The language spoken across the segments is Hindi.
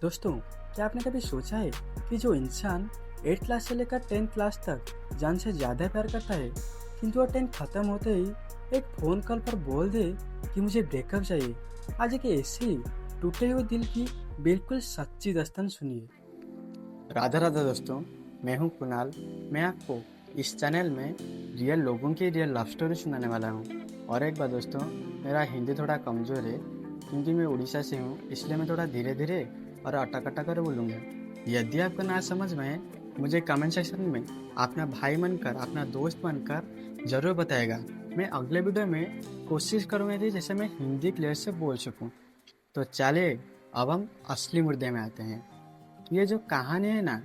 दोस्तों, क्या आपने कभी सोचा है कि जो इंसान 8 क्लास से लेकर 10 क्लास तक जान से ज़्यादा प्यार करता है, किंतु वो 10 खत्म होते ही एक फ़ोन कॉल पर बोल दे कि मुझे ब्रेकअप चाहिए। आज एक ऐसी टूटे हुए दिल की बिल्कुल सच्ची दास्तान सुनिए। राधा राधा दोस्तों, मैं हूँ कुणाल। मैं आपको इस चैनल में रियल लोगों की रियल लव स्टोरी सुनाने वाला हूँ। और एक बात दोस्तों, मेरा हिंदी थोड़ा कमज़ोर है क्योंकि मैं उड़ीसा से हूँ, इसलिए मैं थोड़ा धीरे धीरे और अटक अटक कर बोलूँगा। यदि आपको ना समझ में आए, मुझे कमेंट सेक्शन में अपना भाई बनकर, अपना दोस्त बनकर ज़रूर बताएगा। मैं अगले वीडियो में कोशिश करूँगा कि जैसे मैं हिंदी क्लियर से बोल सकूँ। तो चलिए, अब हम असली मुद्दे में आते हैं। ये जो कहानी है ना,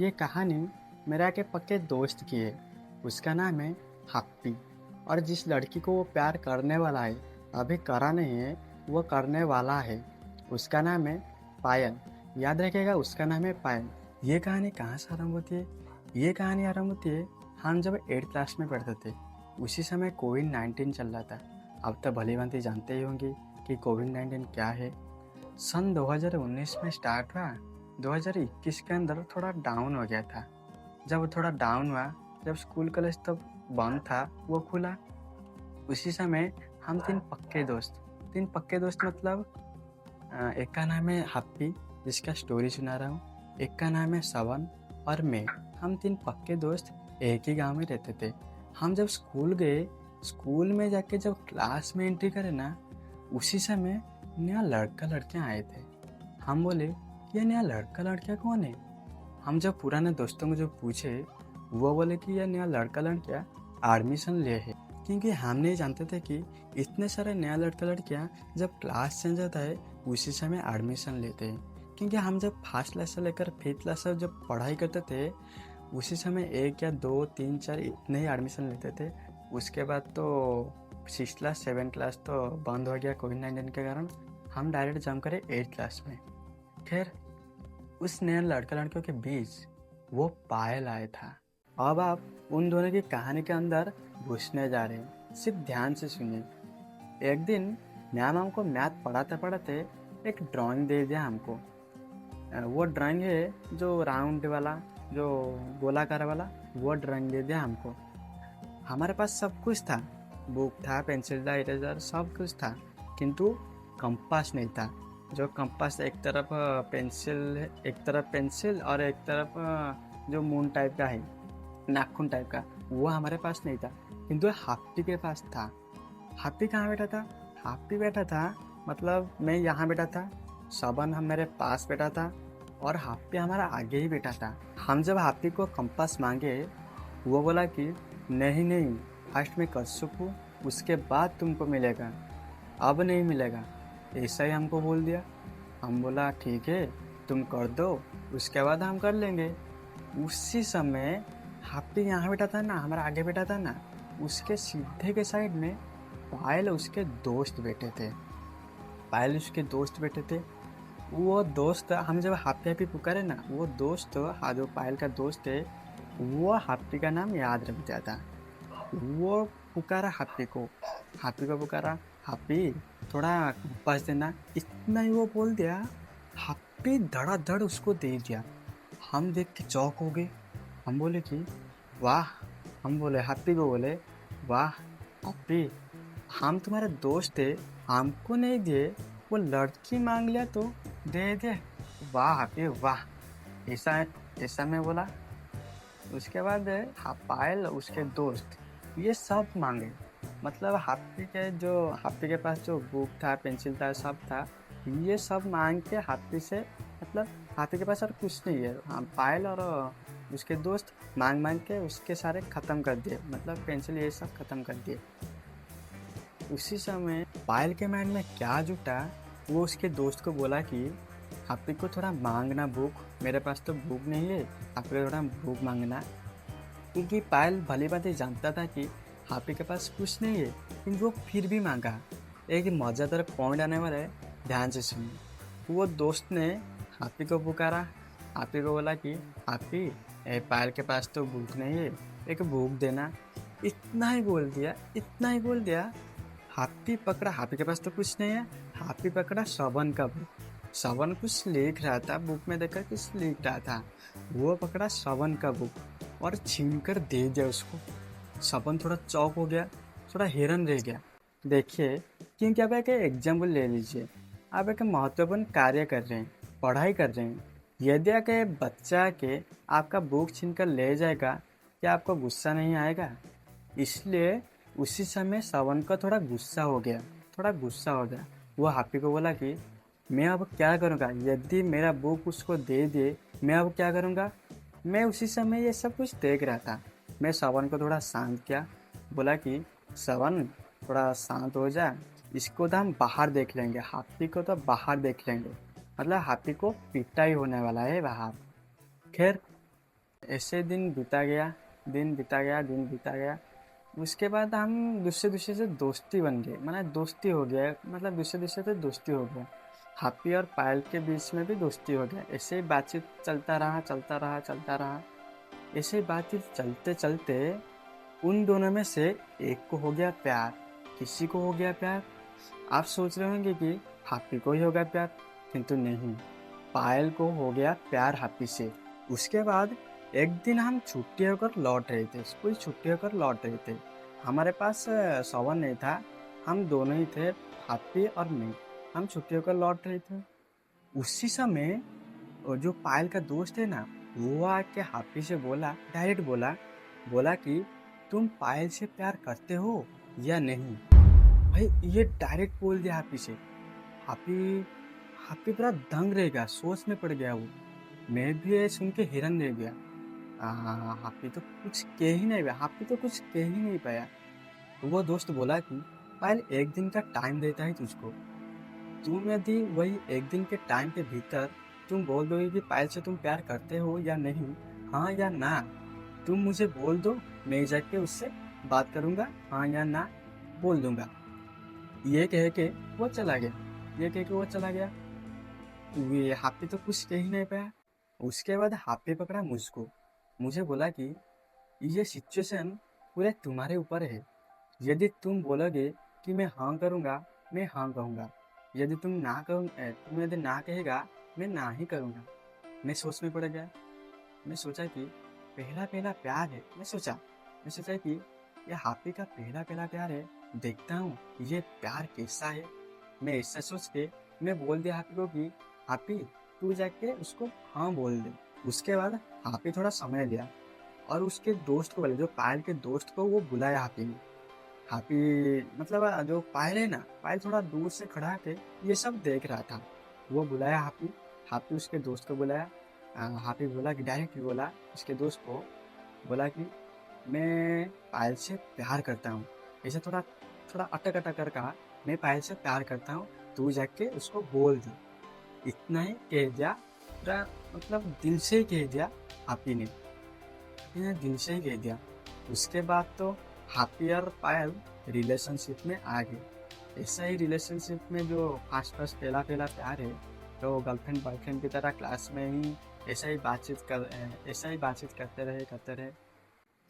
ये कहानी मेरा के पक्के दोस्त की है। उसका नाम है हप्पी। और जिस लड़की को वो प्यार करने वाला है, अभी करा नहीं है, वो करने वाला है, उसका नाम है पायल। याद रखिएगा, उसका नाम है पायल। ये कहानी कहाँ से आरंभ होती है? ये कहानी आरंभ होती है हम जब 8 क्लास में पढ़ते थे। उसी समय कोविड-19 चल रहा था। अब तो भली भांति जानते ही होंगे कि कोविड-19 क्या है। सन 2019 में स्टार्ट हुआ, 2021 के अंदर थोड़ा डाउन हो गया था। जब थोड़ा डाउन हुआ, जब स्कूल कॉलेज तब बंद था, वो खुला। उसी समय हम तीन पक्के दोस्त मतलब एक का नाम है हप्पी, जिसका स्टोरी सुना रहा हूँ। एक का नाम है सवन और मैं। हम तीन पक्के दोस्त एक ही गांव में रहते थे। हम जब स्कूल गए, स्कूल में जाके जब क्लास में एंट्री करे ना, उसी समय नया लड़का लड़कियां आए थे। हम बोले कि ये नया लड़का लड़कियां कौन है? हम जब पुराने दोस्तों को जो पूछे, वो बोले कि यह नया लड़का लड़कियां एडमिशन ले है। क्योंकि हम नहीं जानते थे कि इतने सारे नया लड़का लड़कियां जब क्लास चेंज होता है उसी समय एडमिशन लेते हैं। क्योंकि हम जब फर्स्ट क्लास से लेकर 5th क्लास तक जब पढ़ाई करते थे, उसी समय 1 या 2 3 4 इतने ही एडमिशन लेते थे। उसके बाद तो 6th क्लास 7th क्लास तो बंद हो गया कोविड-19 के कारण। हम डायरेक्ट जंप करे 8th क्लास में। फिर उस नए लड़का लड़कियों के बीच वो पायल आया था। अब आप उन दोनों की कहानी के अंदर घुसने जा रहे हैं, सिर्फ ध्यान से सुनिए। एक दिन मैम हमको मैथ पढ़ाते पढ़ाते एक ड्राइंग दे दिया हमको। वो ड्राइंग है जो राउंड वाला, जो गोलाकार वाला, वो ड्राइंग दे दिया हमको। हमारे पास सब कुछ था, बुक था, पेंसिल था, इरेजर, सब कुछ था, किंतु कंपास नहीं था। जो कंपास एक तरफ पेंसिल और एक तरफ जो मून टाइप का है, नाखून टाइप का, वो हमारे पास नहीं था, किंतु हाप्पी के पास था। हाप्पी कहाँ बैठा था? हाप्पी बैठा था, मतलब मैं यहाँ बैठा था, सबन हम मेरे पास बैठा था और हाप्पी हमारा आगे ही बैठा था। हम जब हाप्पी को कंपास मांगे, वो बोला कि नहीं नहीं, फर्स्ट मैं कर सकूँ, उसके बाद तुमको मिलेगा, अब नहीं मिलेगा, ऐसा ही हमको बोल दिया। हम बोला ठीक है, तुम कर दो, उसके बाद हम कर लेंगे। उसी समय हाप्पी यहाँ बैठा था ना, हमारा आगे बैठा था ना, उसके सीधे के साइड में पायल उसके दोस्त बैठे थे। पायल उसके दोस्त बैठे थे। वो दोस्त, हम जब हाप्पी हाप्पी पुकारे ना, वो दोस्त, हाँ, जो पायल का दोस्त है, वो हाप्पी का नाम याद रख दिया था। वो पुकारा हाप्पी को पुकारा, हाप्पी थोड़ा कंपास देना, इतना ही वो बोल दिया। हाप्पी धड़ाधड़ उसको दे दिया। हम देख के चौंक हो गए। हम बोले कि वाह, हम बोले हाप्पी को बोले, वाह हाप्पी, हम तुम्हारे दोस्त थे, हमको नहीं दिए, वो लड़की मांग लिया तो दे दे। वाह हाप्पी वाह, ऐसा ऐसा मैं बोला। उसके बाद पायल उसके दोस्त ये सब मांगे। मतलब हाप्पी के पास जो बुक था, पेंसिल था, सब था, ये सब मांग के हाप्पी से, मतलब हाप्पी के पास और कुछ नहीं है। हाँ, पायल और उसके दोस्त मांग मांग के उसके सारे ख़त्म कर दिए, मतलब पेंसिल ये सब ख़त्म कर दिए। उसी समय पायल के माइंड में क्या जुटा, वो उसके दोस्त को बोला कि हाप्पी को थोड़ा मांगना बुक, मेरे पास तो बुक नहीं है, हाप्पी को थोड़ा बुक मांगना। क्योंकि पायल भली बातें जानता था कि हाप्पी के पास कुछ नहीं है, लेकिन वो फिर भी मांगा। एक मज़ेदार पॉइंट आने वाला है, ध्यान से सुनिए। वो दोस्त ने हाप्पी को पुकारा। हाप्पी को बोला कि हाप्पी, पायल के पास तो बुक नहीं है, एक बुक देना। इतना ही बोल दिया, इतना ही बोल दिया। हाप्पी के पास तो कुछ नहीं है, हाप्पी पकड़ा सबन का बुक। श्रवण कुछ लिख रहा था, बुक में देखकर कुछ लिख रहा था। वो पकड़ा श्रवण का बुक और छीन कर दे दिया उसको। श्रवण थोड़ा चौक हो गया, थोड़ा हैरान रह गया। देखिए, क्योंकि आप एक एग्जाम्पल ले लीजिए। आप एक महत्वपूर्ण कार्य कर रहे हैं, पढ़ाई कर रहे हैं। यदि एक बच्चा के आपका बुक छीन कर ले जाएगा, क्या आपको गुस्सा नहीं आएगा? इसलिए उसी समय श्रवण का थोड़ा गुस्सा हो गया, थोड़ा गुस्सा हो गया। वो हापी को बोला कि मैं अब क्या करूँगा, यदि मेरा बुक उसको दे दे, मैं अब क्या करूँगा? मैं उसी समय ये सब कुछ देख रहा था। मैं श्रवण को थोड़ा शांत किया, बोला कि श्रवण थोड़ा शांत हो जा, इसको तो हम बाहर देख लेंगे, हाथी को तो बाहर देख लेंगे। मतलब हाथी को पिटाई होने वाला है बाहर। खैर, ऐसे दिन बीता गया, दिन बीता गया, दिन बीता गया। उसके बाद हम दूसरे दूसरे से दोस्ती बन गए, मतलब दोस्ती हो गया, मतलब दूसरे दूसरे से दोस्ती हो गया। हापी और पायल के बीच में भी दोस्ती हो गया। ऐसे ही बातचीत चलता रहा, चलता रहा, चलता रहा। ऐसे ही बातचीत चलते चलते उन दोनों में से एक को हो गया प्यार। किसी को हो गया प्यार? आप सोच रहे होंगे कि हापी को ही होगा प्यार, किंतु नहीं, पायल को हो गया प्यार हापी से। उसके बाद एक दिन हम छुट्टी होकर लौट रहे थे, स्कूल छुट्टी होकर लौट रहे थे। हमारे पास सवन नहीं था, हम दोनों ही थे, हापी और मैं। हम छुट्टी होकर लौट रहे थे। उसी समय वो जो पायल का दोस्त है ना, वो आके हापी से बोला, डायरेक्ट बोला, बोला कि तुम पायल से प्यार करते हो या नहीं? भाई ये डायरेक्ट बोल दिया हापी से। हापी हापी पूरा दंग रह गया, सोच में पड़ गया वो। मैं भी ये सुन के हैरान रह गया। हापी तो कुछ कह ही नहीं पाया, हापी तो कुछ कह ही नहीं पाया। तो वो दोस्त बोला कि पायल एक दिन का टाइम देता है तुझको। तुम यदि वही एक दिन के टाइम के भीतर तुम बोल दोगे कि पायल से तुम प्यार करते हो या नहीं, हाँ या ना, तुम मुझे बोल दो, मैं जाके उससे बात करूंगा, हाँ या ना बोल दूंगा। ये कह के वो चला गया, ये कह के वो चला गया। ये हापी तो कुछ कह ही नहीं पाया। उसके बाद हापी पकड़ा मुझको, मुझे बोला कि ये सिचुएशन पूरे तुम्हारे ऊपर है। यदि तुम बोलोगे कि मैं हाँ करूँगा, मैं हाँ कहूँगा। यदि तुम यदि ना कहेगा, मैं ना ही करूँगा। मैं सोच में पड़ गया। मैं सोचा कि पहला पहला प्यार है। मैं सोचा कि यह हापी का पहला पहला प्यार है, देखता हूँ ये प्यार कैसा है। मैं ऐसा सोच के मैं बोल दिया हापी को कि हापी तू जाके उसको हाँ बोल दे। उसके बाद हापी थोड़ा समय लिया और उसके दोस्त को बोले, जो पायल के दोस्त को वो बुलाया हापी ने। हापी मतलब जो पायल है ना, पायल थोड़ा दूर से खड़ा के ये सब देख रहा था। वो बुलाया हापी, हापी उसके दोस्त को बुलाया। हापी बोला कि डायरेक्ट बोला उसके दोस्त को, बोला कि मैं पायल से प्यार करता हूँ। ऐसे थोड़ा थोड़ा अटक अटक कर कहा, मैं पायल से प्यार करता हूँ, तू जाके उसको बोल दे। इतना ही कह दिया, पूरा मतलब दिल से ही कह दिया हापी ने, दिल से ही कह दिया। उसके बाद तो हापी और पायल रिलेशनशिप में आ गए। ऐसा ही रिलेशनशिप में जो फर्स्ट फर्स्ट पहला पहला प्यार है, तो गर्लफ्रेंड बॉयफ्रेंड की तरह क्लास में ही ऐसा ही बातचीत करते रहे।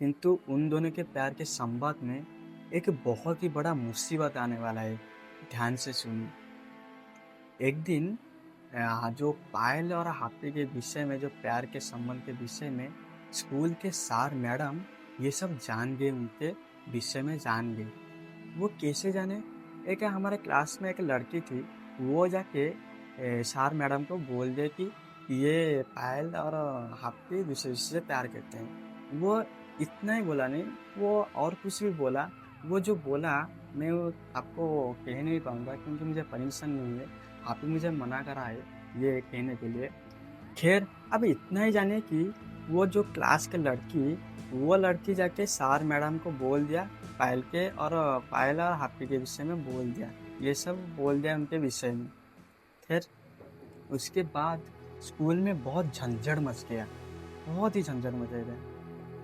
किंतु उन दोनों के प्यार के संवाद में एक बहुत ही बड़ा मुसीबत आने वाला है। ध्यान से सुनिए। एक दिन जो पायल और हापी के विषय में, जो प्यार के संबंध के विषय में स्कूल के सार मैडम ये सब जान गए, उनके विषय में जान गए। वो कैसे जाने? एक हमारे क्लास में एक लड़की थी, वो जाके सार मैडम को बोल दे कि ये पायल और हापी दूसरे से प्यार करते हैं। वो इतना ही बोला नहीं, वो और कुछ भी बोला। वो जो बोला मैं वो आपको कह नहीं पाऊँगा, क्योंकि मुझे परमिशन नहीं है, हापी मुझे मना करा है ये कहने के लिए। खैर, अब इतना ही जाने कि वो जो क्लास के लड़की, वो लड़की जाके सार मैडम को बोल दिया पायल के, और पायल और हापी के विषय में बोल दिया, ये सब बोल दिया उनके विषय में। खैर, उसके बाद स्कूल में बहुत झंझट मच गया, बहुत ही झंझट मचेगा।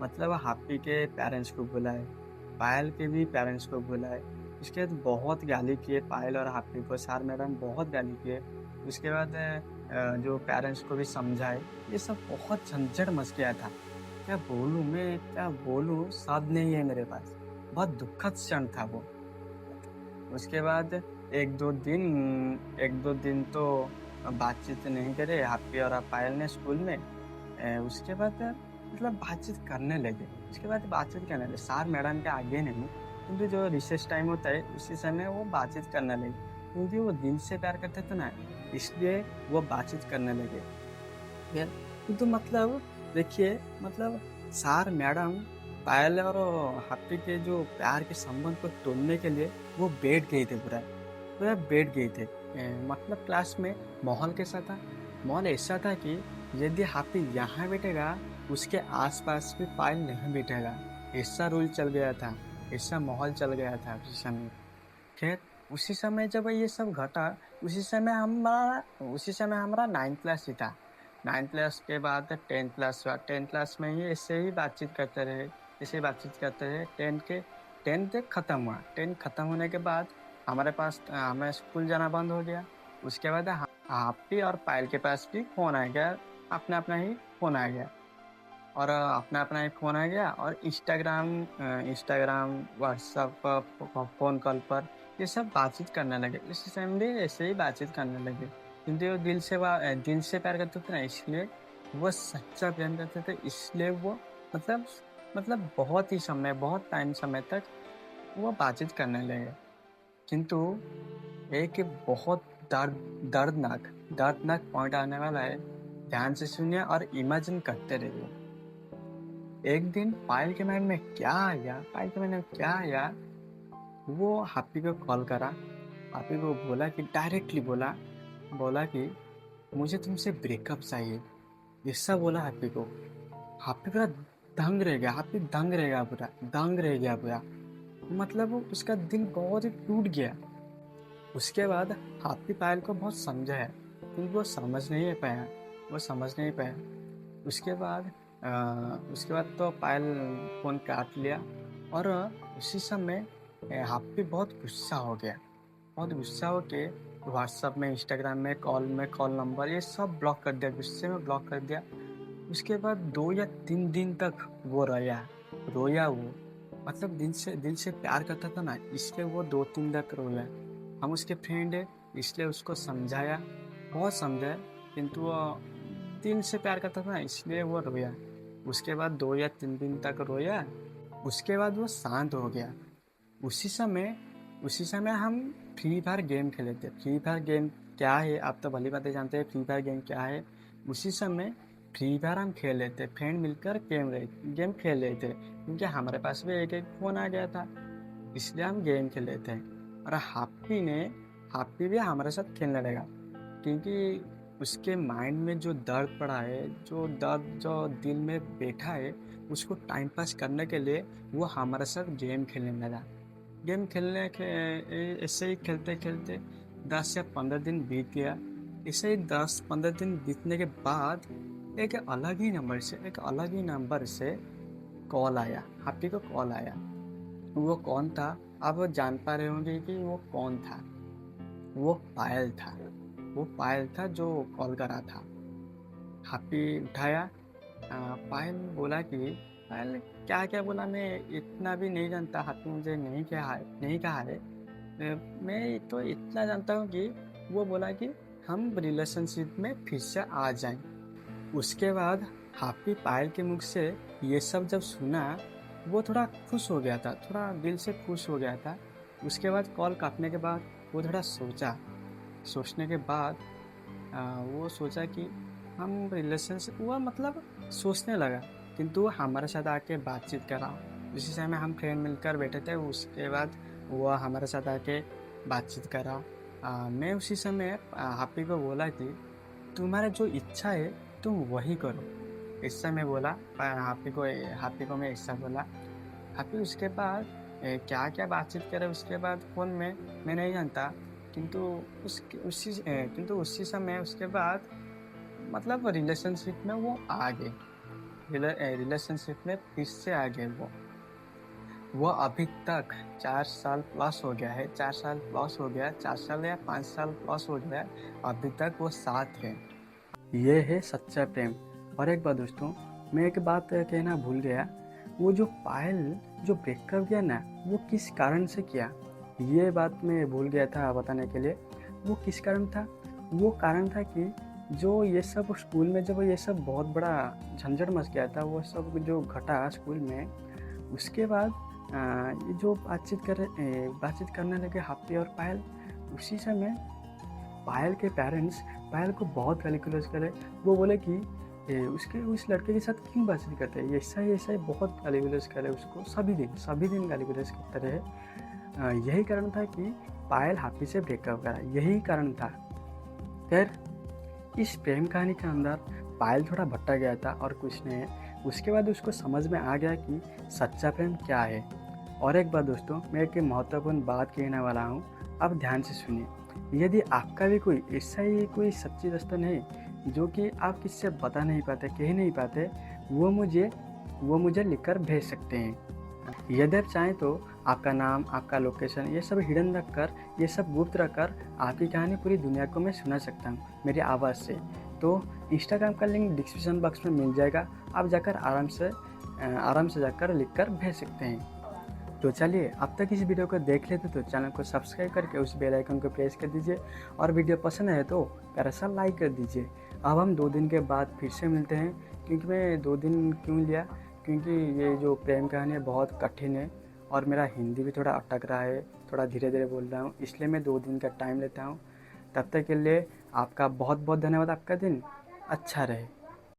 मतलब हापी के पेरेंट्स को बुलाए, पायल के भी पेरेंट्स को बुलाए। उसके बाद बहुत गाली किए पायल और हापी को, सार मैडम बहुत गाली किए। उसके बाद जो पेरेंट्स को भी समझाए। ये सब बहुत झंझट मच गया था। क्या बोलूँ मैं, क्या बोलूँ, शब्द नहीं है मेरे पास। बहुत दुखद क्षण था वो। उसके बाद एक दो दिन तो बातचीत नहीं करे हैप्पी और पायल ने स्कूल में। उसके बाद मतलब बातचीत करने लगे। उसके बाद बातचीत करने लगे, सर मैडम के आगे नहीं, क्योंकि जो रिसेस टाइम होता है उसी समय वो बातचीत करने लगे, क्योंकि वो दिल से प्यार करते थे ना, इसलिए वो बातचीत करने लगे। फिर तो मतलब देखिए, मतलब सर मैडम पायल और हैप्पी के जो प्यार के संबंध को तोड़ने के लिए वो बैठ गए थे, पूरा पूरा बैठ गए थे। मतलब क्लास में माहौल कैसा था? माहौल ऐसा था कि यदि हैप्पी यहाँ बैठेगा, उसके आसपास भी पायल नहीं बैठेगा। ऐसा रूल चल गया था, ऐसा माहौल चल गया था उस समय। खैर, उसी समय जब ये सब घटा, उसी समय हमारा 9th क्लास ही था। 9th क्लास के बाद 10th क्लास हुआ। 10th क्लास में ही ऐसे ही बातचीत करते रहे, ऐसे ही बातचीत करते रहे। 10th खत्म हुआ। 10th खत्म होने के बाद हमें स्कूल जाना बंद हो गया। उसके बाद हैप्पी और पायल के पास भी फ़ोन आ गया, अपना अपना ही फ़ोन आ गया। और अपना अपना ही फ़ोन आ गया, और इंस्टाग्राम, व्हाट्सएप, फ़ोन कॉल पर ये सब बातचीत करने लगे। इस टाइम भी ऐसे ही बातचीत करने लगे, क्योंकि वो दिल से प्यार करते थे ना, इसलिए वो सच्चा प्यार करते थे। इसलिए वो मतलब बहुत टाइम समय तक वो बातचीत करने लगे। किंतु एक बहुत दर्दनाक पॉइंट आने वाला है। ध्यान से सुनिए और इमेजिन करते रहिए। एक दिन पायल के माइंड में क्या आया, वो हैप्पी को कॉल करा। हैप्पी को बोला कि डायरेक्टली बोला कि मुझे तुमसे ब्रेकअप चाहिए। ऐसा बोला हैप्पी को। हैप्पी पूरा दंग रह गया पूरा। मतलब उसका दिल बहुत ही टूट गया। उसके बाद हैप्पी पायल को बहुत समझाया, क्योंकि वो समझ नहीं पाया। उसके बाद तो पायल फ़ोन काट लिया। और उसी समय हैप्पी बहुत गुस्सा हो के व्हाट्सएप में, इंस्टाग्राम में, कॉल नंबर ये सब ब्लॉक कर दिया, गुस्से में ब्लॉक कर दिया। उसके बाद 2 या 3 दिन तक वो रोया वो। मतलब दिल से प्यार करता था ना, इसलिए वो 2-3 तक रोया। हम उसके फ्रेंड है, इसलिए उसको बहुत समझाया, किंतु वो दिल से प्यार करता था ना, इसलिए वो रोया। उसके बाद 2 या 3 दिन तक रोया। उसके बाद वो शांत हो गया। उसी समय हम फ्री फायर गेम खेले थे। फ्री फायर गेम क्या है, आप तो भली बातें जानते हैं फ्री फायर गेम क्या है। उसी समय फ्री फायर हम खेल रहे थे, फ्रेंड मिलकर गेम खेल रहे थे, क्योंकि हमारे पास भी एक फ़ोन आ गया था, इसलिए हम गेम खेल रहे थे। और हैप्पी भी हमारे साथ खेलने लगा, क्योंकि उसके माइंड में जो दर्द पड़ा है, जो दिल में बैठा है, उसको टाइम पास करने के लिए वो हमारे साथ गेम खेलने लगा। ऐसे ही खेलते 10 या 15 दिन बीत गया। ऐसे ही 10-15 दिन बीतने के बाद एक अलग ही नंबर से कॉल आया, हैप्पी को कॉल आया। वो कौन था, आप जान पा रहे होंगे कि वो कौन था। वो पायल था जो कॉल करा था। हैप्पी उठाया। पायल क्या क्या बोला, मैं इतना भी नहीं जानता। हैप्पी मुझे नहीं कहा है। मैं तो इतना जानता हूँ कि वो बोला कि हम रिलेशनशिप में फिर से आ जाएं। उसके बाद हैप्पी पायल के मुख से ये सब जब सुना, वो थोड़ा खुश हो गया था, थोड़ा दिल से खुश हो गया था। उसके बाद कॉल काटने के बाद वो थोड़ा सोचने के बाद वो सोचा कि हम रिलेशनशिप, वो मतलब सोचने लगा, किंतु वो हमारे साथ आके बातचीत करा। उसी समय हम फ्रेंड मिलकर बैठे थे। उसके बाद वो हमारे साथ आके बातचीत करा। मैं उसी समय हैप्पी को बोला कि तुम्हारा जो इच्छा है तुम वही करो, ऐसा मैं बोला। हैप्पी को मैं ऐसा बोला। हैप्पी उसके बाद क्या क्या बातचीत करे उसके बाद फ़ोन में मैं नहीं जानता, किंतु उसी समय उसके बाद मतलब रिलेशनशिप में वो आ गए। रिलेशनशिप में फिर से आ गए वो अभी तक 4 साल प्लस हो गया है। 4 साल या 5 साल प्लस हो गया है, अभी तक वो साथ है। ये है सच्चा प्रेम। और एक बात दोस्तों, मैं एक बात कहना भूल गया। वो जो पायल जो ब्रेकअप किया ना, वो किस कारण से किया, ये बात मैं भूल गया था बताने के लिए। वो किस कारण था, वो कारण था कि जो ये सब स्कूल में जब ये सब बहुत बड़ा झंझट मच गया था, वो सब जो घटा स्कूल में, उसके बाद ये जो बातचीत करने लगे हैप्पी और पायल। उसी समय पायल के पेरेंट्स पायल को बहुत गाली गलौज करे। वो बोले कि उसके उस लड़के के साथ क्यों बातचीत करते हैं, ऐसा ही बहुत गाली गलौज करे उसको। सभी दिन गाली गलौज करते रहे। यही कारण था कि पायल हैप्पी से ब्रेकअप करा, यही कारण था। खैर, इस प्रेम कहानी के अंदर पायल थोड़ा भटक गया था और कुछ नहीं। उसके बाद उसको समझ में आ गया कि सच्चा प्रेम क्या है। और एक बात दोस्तों, मैं एक महत्वपूर्ण बात कहने वाला हूँ, अब ध्यान से सुनिए। यदि आपका भी कोई ऐसा ही कोई सच्ची दोस्तन है जो कि आप किससे बता नहीं पाते, कह नहीं पाते, वो मुझे लिखकर भेज सकते हैं। यदि आप चाहें तो आपका नाम, आपका लोकेशन, ये सब हिडन रखकर, ये सब गुप्त रखकर आपकी कहानी पूरी दुनिया को मैं सुना सकता हूँ मेरी आवाज़ से। तो इंस्टाग्राम का लिंक डिस्क्रिप्शन बॉक्स में मिल जाएगा, आप जाकर आराम से जाकर लिखकर भेज सकते हैं। तो चलिए, अब तक इस वीडियो को देख लेते तो चैनल को सब्सक्राइब करके उस बेल आइकन को प्रेस कर दीजिए, और वीडियो पसंद आए तो प्यारा सा लाइक कर दीजिए। अब हम 2 दिन के बाद फिर से मिलते हैं। क्योंकि मैं 2 दिन क्यों लिया, क्योंकि ये जो प्रेम कहानी है बहुत कठिन है और मेरा हिंदी भी थोड़ा अटक रहा है, थोड़ा धीरे धीरे बोल रहा हूँ, इसलिए मैं 2 दिन का टाइम लेता हूँ। तब तक के लिए आपका बहुत बहुत धन्यवाद। आपका दिन अच्छा रहे।